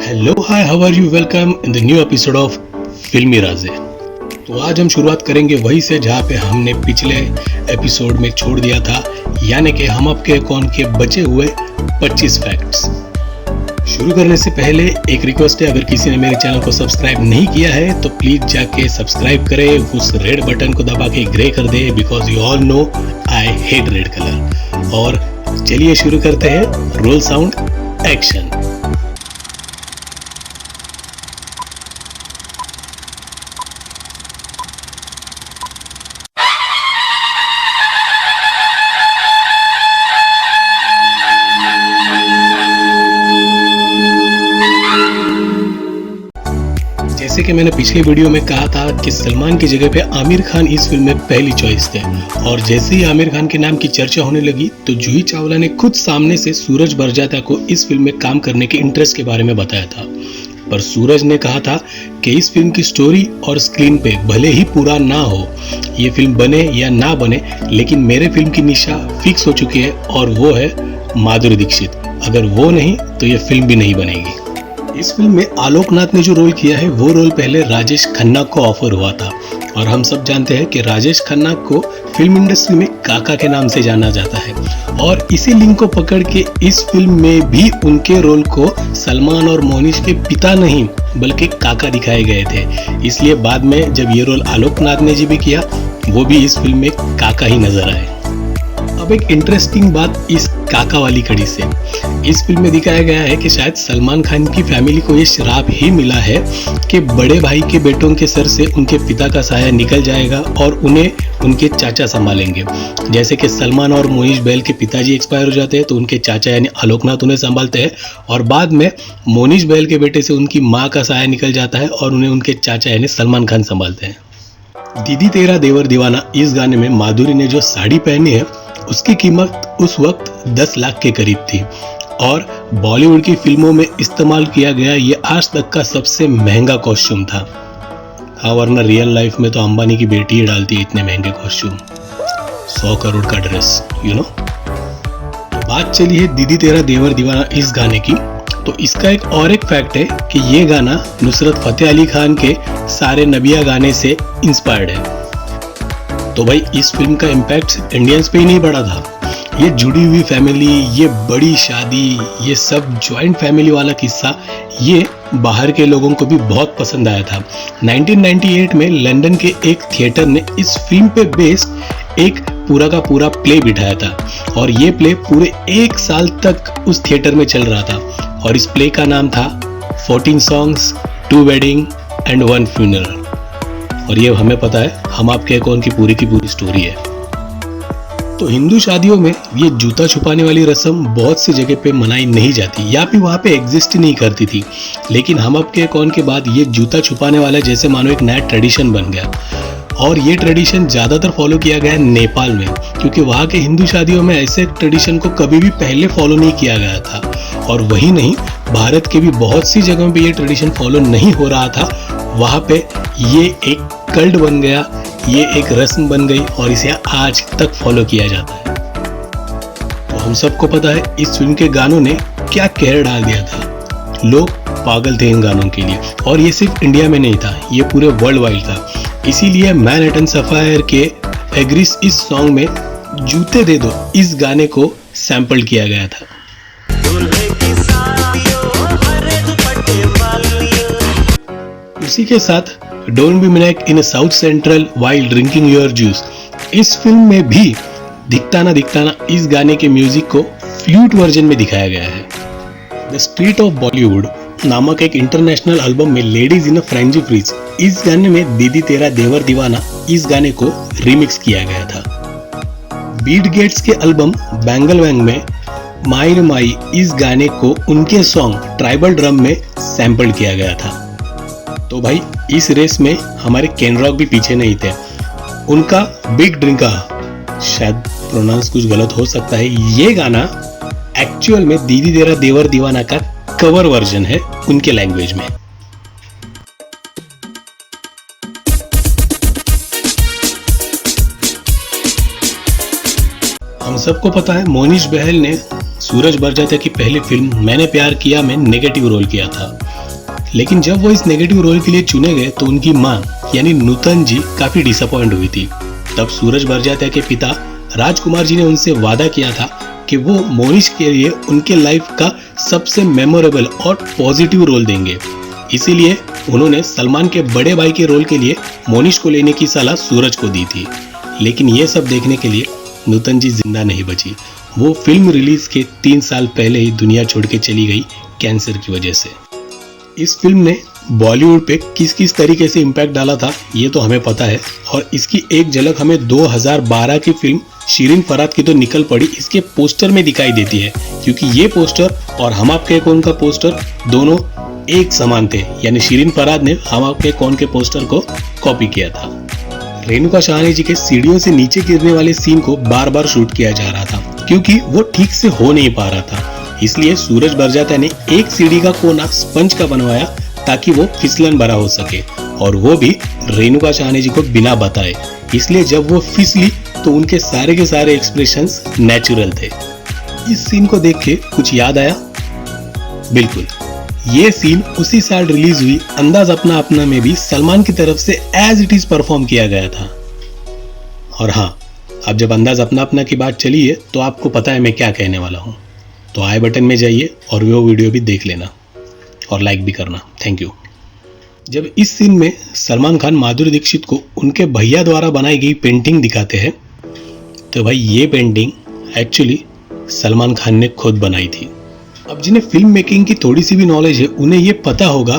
Hello hi how are you welcome in the new episode of Filmy Raje. तो आज हम शुरुआत करेंगे वहीं से जहाँ पे हमने पिछले एपिसोड में छोड़ दिया था, यानी कि हम आपके कौन के बचे हुए 25 फैक्ट्स। शुरू करने से पहले एक रिक्वेस्ट है, अगर किसी ने मेरे चैनल को सब्सक्राइब नहीं किया है तो प्लीज जाके सब्सक्राइब करे, उस रेड बटन को दबा के ग्रे कर दे, because you all know I hate red colour. और चलिए शुरू करते हैं। Roll sound action. जैसे कि मैंने पिछले वीडियो में कहा था कि सलमान की जगह पे आमिर खान इस फिल्म में पहली चॉइस थे, और जैसे ही आमिर खान के नाम की चर्चा होने लगी तो जूही चावला ने खुद सामने से सूरज बरजात्या को इस फिल्म में काम करने के इंटरेस्ट के बारे में बताया था। पर सूरज ने कहा था कि इस फिल्म की स्टोरी और स्क्रीन पे भले ही पूरा ना हो, ये फिल्म बने या ना बने, लेकिन मेरे फिल्म की निशा फिक्स हो चुकी है और वो है माधुरी दीक्षित। अगर वो नहीं तो ये फिल्म भी नहीं बनेगी। इस फिल्म में आलोकनाथ ने जो रोल किया है वो रोल पहले राजेश खन्ना को ऑफर हुआ था, और हम सब जानते हैं कि राजेश खन्ना को फिल्म इंडस्ट्री में काका के नाम से जाना जाता है, और इसी लिंक को पकड़ के इस फिल्म में भी उनके रोल को सलमान और मोनिश के पिता नहीं बल्कि काका दिखाए गए थे। इसलिए बाद में जब ये रोल आलोकनाथ ने जी भी किया, वो भी इस फिल्म में काका ही नजर आए। अब एक इंटरेस्टिंग बात इस काका वाली कड़ी से, इस फिल्म में दिखाया गया है कि शायद सलमान खान की फैमिली को ये श्राप ही मिला है कि बड़े भाई के बेटों के सर से उनके पिता का साया निकल जाएगा और उन्हें उनके चाचा संभालेंगे। जैसे कि सलमान और मोनिश बहल के पिताजी एक्सपायर हो जाते हैं तो उनके चाचा यानी आलोकनाथ उन्हें संभालते हैं, और बाद में मोनिश बहल के बेटे से उनकी माँ का साया निकल जाता है और उन्हें उनके चाचा यानी सलमान खान संभालते हैं। दीदी तेरा देवर दीवाना इस गाने में माधुरी ने जो साड़ी पहनी है उसकी कीमत उस वक्त 10 लाख के करीब थी, और बॉलीवुड की फिल्मों में इस्तेमाल किया गया ये आज तक का सबसे महंगा कॉस्ट्यूम था। हाँ, वरना रियल लाइफ में तो अंबानी की बेटी ही डालती है इतने महंगे कॉस्ट्यूम, 100 करोड़ का ड्रेस, यू नो। बात चली है दीदी तेरा देवर दीवाना इस गाने की, तो इसका एक फैक्ट है कि ये गाना नुसरत फतेह अली खान के सारे नबिया गाने से इंस्पायर्ड है। तो भाई इस फिल्म का इम्पैक्ट इंडियंस पे ही नहीं पड़ा था, ये जुड़ी हुई फैमिली, ये बड़ी शादी, ये सब जॉइंट फैमिली वाला किस्सा ये बाहर के लोगों को भी बहुत पसंद आया था। 1998 में लंदन के एक थिएटर ने इस फिल्म पे बेस्ड एक पूरा का पूरा प्ले बिठाया था, और ये प्ले पूरे 1 साल तक उस थिएटर में चल रहा था, और इस प्ले का नाम था 14 सॉन्ग्स, 2 वेडिंग एंड 1 फ्यूनरल। और ये हमें पता है हम आपके कौन की पूरी स्टोरी है। तो हिंदू शादियों में ये जूता छुपाने वाली रस्म बहुत सी जगह पे मनाई नहीं जाती, या फिर वहाँ पे एग्जिस्ट नहीं करती थी, लेकिन हम आपके कौन के बाद ये जूता छुपाने वाला जैसे मानो एक नया ट्रेडिशन बन गया। और ये ट्रेडिशन ज़्यादातर फॉलो किया गया है नेपाल में, क्योंकि वहाँ के हिंदू शादियों में ऐसे ट्रेडिशन को कभी भी पहले फॉलो नहीं किया गया था। और वही नहीं, भारत के भी बहुत सी जगहों पे ये ट्रेडिशन फॉलो नहीं हो रहा था, वहाँ पे ये एक कल्ट बन गया, ये एक रस्म बन गई, और इसे आज तक फॉलो किया जाता है। तो हम सबको पता है इस फिल्म के गानों ने क्या कहर डाल दिया था, लोग पागल थे इन गानों के लिए, और ये सिर्फ इंडिया में नहीं था, ये पूरे वर्ल्ड वाइड था। इसीलिए मैनहट्टन सफायर के एग्रीस इस सॉन्ग में जूते दे दो इस गाने को सैंपल किया गया था। उसी के साथ don't be menace in South Central while drinking your juice इस फिल्म में भी दिखता ना इस गाने के म्यूजिक को फ्लूट वर्जन में दिखाया गया है। द स्ट्रीट ऑफ बॉलीवुड नामक एक इंटरनेशनल एल्बम में ladies in a frenzy freeze इस गाने में दीदी तेरा देवर दीवाना इस गाने को रिमिक्स किया गया था। बीट गेट्स के एल्बम बैंगल वैंग में माई माई इस गाने को उनके सॉन्ग ट्राइबल ड्रम में सैंपल किया गया था। तो भाई इस रेस में हमारे केन रॉक भी पीछे नहीं थे, उनका बिग ड्रिंका, शायद प्रोनाउंस कुछ गलत हो सकता है, ये गाना एक्चुअल में दीदी तेरा देवर दीवाना का कवर वर्जन है उनके लैंग्वेज में। हम सबको पता है मोनिश बहल ने सूरज बरजात्या की पहली फिल्म मैंने प्यार किया में नेगेटिव रोल किया था, लेकिन जब वो इस नेगेटिव रोल के लिए चुने गए तो उनकी मां यानी नूतन जी काफी डिसअपॉइंट हुई थी। तब सूरज बरजात्या के पिता राजकुमार जी ने उनसे वादा किया था कि वो मोनिश के लिए उनके लाइफ का सबसे मेमोरेबल और पॉजिटिव रोल देंगे। इसीलिए उन्होंने सलमान के बड़े भाई के रोल के लिए मोनिश को लेने की सलाह सूरज को दी थी, लेकिन ये सब देखने के लिए नूतन जी जिंदा नहीं बची। वो फिल्म रिलीज के 3 साल पहले ही दुनिया छोड़ के चली गई कैंसर की वजह से। इस फिल्म ने बॉलीवुड पे किस किस तरीके से इम्पैक्ट डाला था ये तो हमें पता है, और इसकी एक झलक हमें 2012 की फिल्म शिरीन फराद की तो निकल पड़ी इसके पोस्टर में दिखाई देती है, क्योंकि ये पोस्टर और हम आपके कौन का पोस्टर दोनों एक समान थे। यानी शिरीन फराद ने हम आपके कौन के पोस्टर को कॉपी किया था। रेणुका शाहनी जी के सीढ़ियों से नीचे गिरने वाले सीन को बार बार शूट किया जा रहा था, क्योंकि वो ठीक से हो नहीं पा रहा था। इसलिए सूरज बरजात्या ने एक सीढ़ी का कोना स्पंज का बनवाया ताकि वो फिसलन भरा हो सके, और वो भी रेणुका शाहनी जी को बिना बताए। इसलिए जब वो फिसली तो उनके सारे के सारे एक्सप्रेशंस नेचुरल थे। इस सीन को देख के कुछ याद आया? बिल्कुल, ये सीन उसी साल रिलीज हुई अंदाज अपना अपना में भी सलमान की तरफ से एज इट इज परफॉर्म किया गया था। और हाँ, अब जब अंदाज अपना अपना की बात चली है तो आपको पता है मैं क्या कहने वाला हूँ, तो आई बटन में जाइए और वो वीडियो भी देख लेना और लाइक भी करना। Thank you. जब इस सीन में सलमान खान माधुरी दीक्षित को उनके भैया द्वारा बनाई गई पेंटिंग दिखाते हैं, तो भाई ये पेंटिंग एक्चुअली सलमान खान ने खुद बनाई थी। अब जिन्हें फिल्म मेकिंग की थोड़ी सी भी नॉलेज है उन्हें ये पता होगा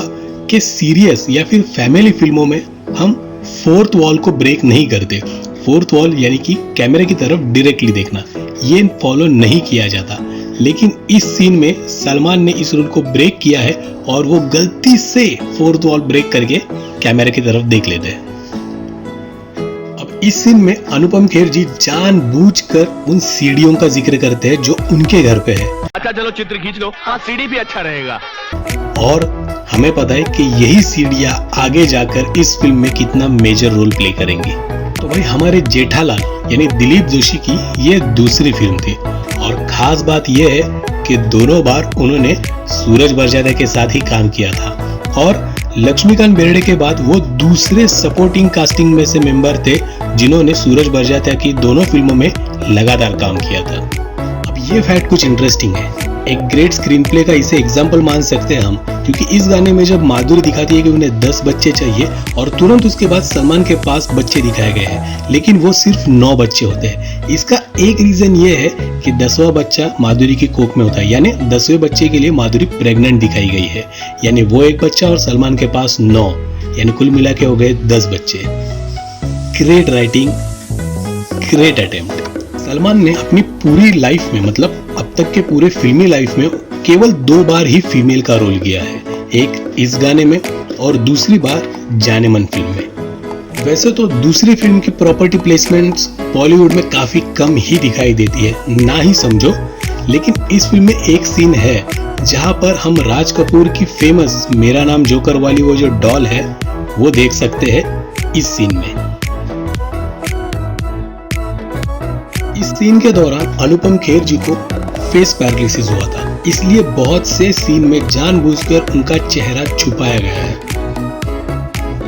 कि सीरियस या फिर फैमिली फिल्मों में हम फोर्थ वॉल को ब्रेक नहीं करते। फोर्थ वॉल यानी कि कैमरे की तरफ डायरेक्टली देखना, ये फॉलो नहीं किया जाता। लेकिन इस सीन में सलमान ने इस रूल को ब्रेक किया है और वो गलती से फोर्थ वॉल ब्रेक करके कैमरे की तरफ देख लेते हैं। अब इस सीन में अनुपम खेर जी जानबूझकर उन सीढ़ियों का जिक्र करते हैं जो उनके घर पे है। अच्छा चलो चित्र खींच लो, हाँ सीढ़ी भी अच्छा रहेगा। और हमें पता है कि यही सीढ़ियां आगे जाकर इस फिल्म में कितना मेजर रोल प्ले करेंगी। तो भाई हमारे जेठालाल यानी दिलीप जोशी की ये दूसरी फिल्म थी, और खास बात यह है कि दोनों बार उन्होंने सूरज बरजात्या के साथ ही काम किया था, और लक्ष्मीकांत बेर्डे के बाद वो दूसरे सपोर्टिंग कास्टिंग में से मेंबर थे जिन्होंने सूरज बरजात्या की दोनों फिल्मों में लगातार काम किया था। अब ये फैक्ट कुछ इंटरेस्टिंग है, एक ग्रेट स्क्रीन प्ले का इसे एग्जाम्पल मान सकते हैं हम, क्योंकि इस गाने में जब माधुरी दिखाती है कि उन्हें 10 बच्चे चाहिए और तुरंत उसके बाद सलमान के पास बच्चे दिखाए गए हैं, लेकिन वो सिर्फ 9 बच्चे होते हैं। इसका एक रीजन ये है कि 10वां बच्चा माधुरी की कोख में होता है, यानी 10वें बच्चे के लिए माधुरी प्रेग्नेंट दिखाई गई है, यानी वो एक बच्चा और सलमान के पास 9, यानी कुल मिला के हो गए 10 बच्चे। Great writing, great attempt. Salman ने अपनी पूरी लाइफ में, मतलब अब तक के पूरे फिल्मी लाइफ में केवल 2 बार ही फीमेल का रोल किया है, एक इस गाने में और दूसरी बार जाने मन फिल्म में। वैसे तो दूसरी फिल्म की प्रॉपर्टी प्लेसमेंट्स बॉलीवुड में काफी कम ही दिखाई देती है, ना ही समझो, लेकिन इस फिल्म में एक सीन है जहां पर हम राज कपूर की फेमस मेरा नाम जोकर वाली वो जो डॉल है वो देख सकते हैं इस सीन में। इस सीन के दौरान अनुपम खेर जी को फेस पैरालिसिस हुआ था, इसलिए बहुत से सीन में जानबूझकर उनका चेहरा छुपाया गया है।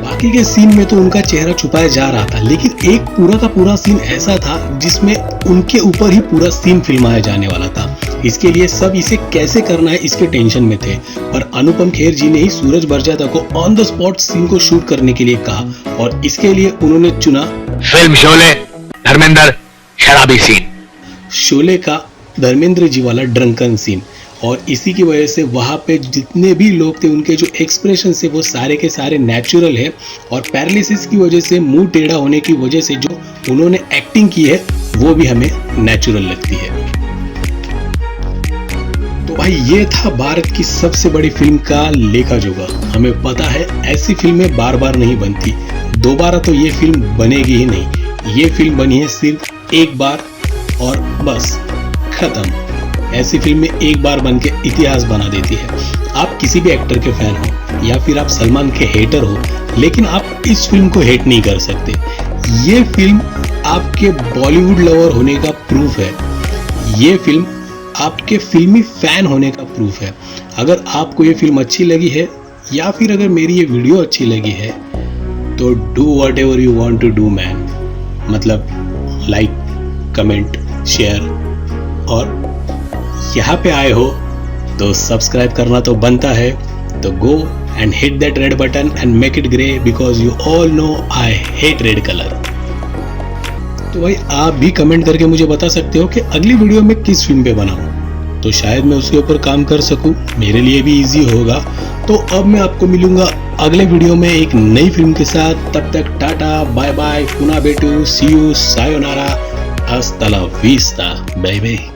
बाकी के सीन में तो उनका चेहरा छुपाया जा रहा था, लेकिन एक पूरा का पूरा सीन ऐसा था जिसमें उनके ऊपर ही पूरा सीन फिल्माया जाने वाला था। इसके लिए सब इसे कैसे करना है इसके टेंशन में थे, पर अनुपम खेर जी ने ही सूरज बरजात्या को ऑन द स्पॉट सीन को शूट करने के लिए कहा, और इसके लिए उन्होंने चुना फिल्म शोले धर्मेंद्र शराबी सीन, शोले का धर्मेंद्र जी वाला ड्रंकन सीन। और इसी की वजह से वहां पे जितने भी लोग थे उनके जो एक्सप्रेशन है वो सारे के सारे नेचुरल है, और पैरालिसिस की वजह से मुंह टेढ़ा होने की वजह से जो उन्होंने एक्टिंग की है वो भी हमें नेचुरल लगती है। तो भाई ये था भारत की सबसे बड़ी फिल्म का लेखा जोखा। हमें पता है ऐसी फिल्में बार बार नहीं बनती, दोबारा तो ये फिल्म बनेगी ही नहीं। ये फिल्म बनी है सिर्फ एक बार और बस खत्म। ऐसी फिल्में एक बार बन के इतिहास बना देती है। आप किसी भी एक्टर के फैन हो या फिर आप सलमान के हेटर हो, लेकिन आप इस फिल्म को हेट नहीं कर सकते। ये फिल्म आपके बॉलीवुड लवर होने का प्रूफ है। ये फिल्म आपके फिल्मी फैन होने का प्रूफ है। अगर आपको ये फिल्म अच्छी लगी है या फिर अगर मेरी ये वीडियो अच्छी लगी है तो do whatever you want to do man, मतलब लाइक, कमेंट, शेयर, और यहाँ पे आए हो तो सब्सक्राइब करना तो बनता है। तो go and hit that red button and make it grey because you all know I hate red colour. तो भाई आप भी कमेंट करके मुझे बता सकते हो कि अगली वीडियो में किस फिल्म पे बनाऊं, तो शायद मैं उसके ऊपर काम कर सकूं, मेरे लिए भी इजी होगा। तो अब मैं आपको मिलूंगा अगले वीडियो में एक नई फिल्म के साथ। तब तक टाटा बाय बाय, पुना बेटू, सी यू, सायोनारा, हस्ता ला विस्ता, बाय बाय।